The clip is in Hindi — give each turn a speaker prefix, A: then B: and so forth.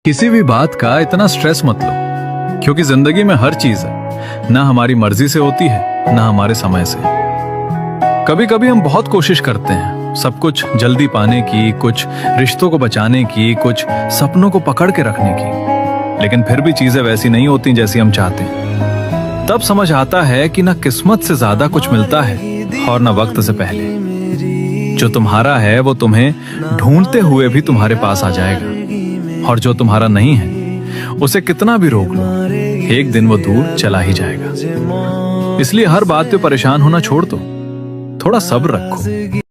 A: किसी भी बात का इतना स्ट्रेस मत लो, क्योंकि जिंदगी में हर चीज है ना हमारी मर्जी से होती है ना हमारे समय से। कभी कभी हम बहुत कोशिश करते हैं सब कुछ जल्दी पाने की, कुछ रिश्तों को बचाने की, कुछ सपनों को पकड़ के रखने की, लेकिन फिर भी चीजें वैसी नहीं होती जैसी हम चाहते हैं। तब समझ आता है कि ना किस्मत से ज्यादा कुछ मिलता है और ना वक्त से पहले। जो तुम्हारा है वो तुम्हें ढूंढते हुए भी तुम्हारे पास आ जाएगा, और जो तुम्हारा नहीं है उसे कितना भी रोक लो, एक दिन वो दूर चला ही जाएगा। इसलिए हर बात पे परेशान होना छोड़ दो, थोड़ा सब्र रखो।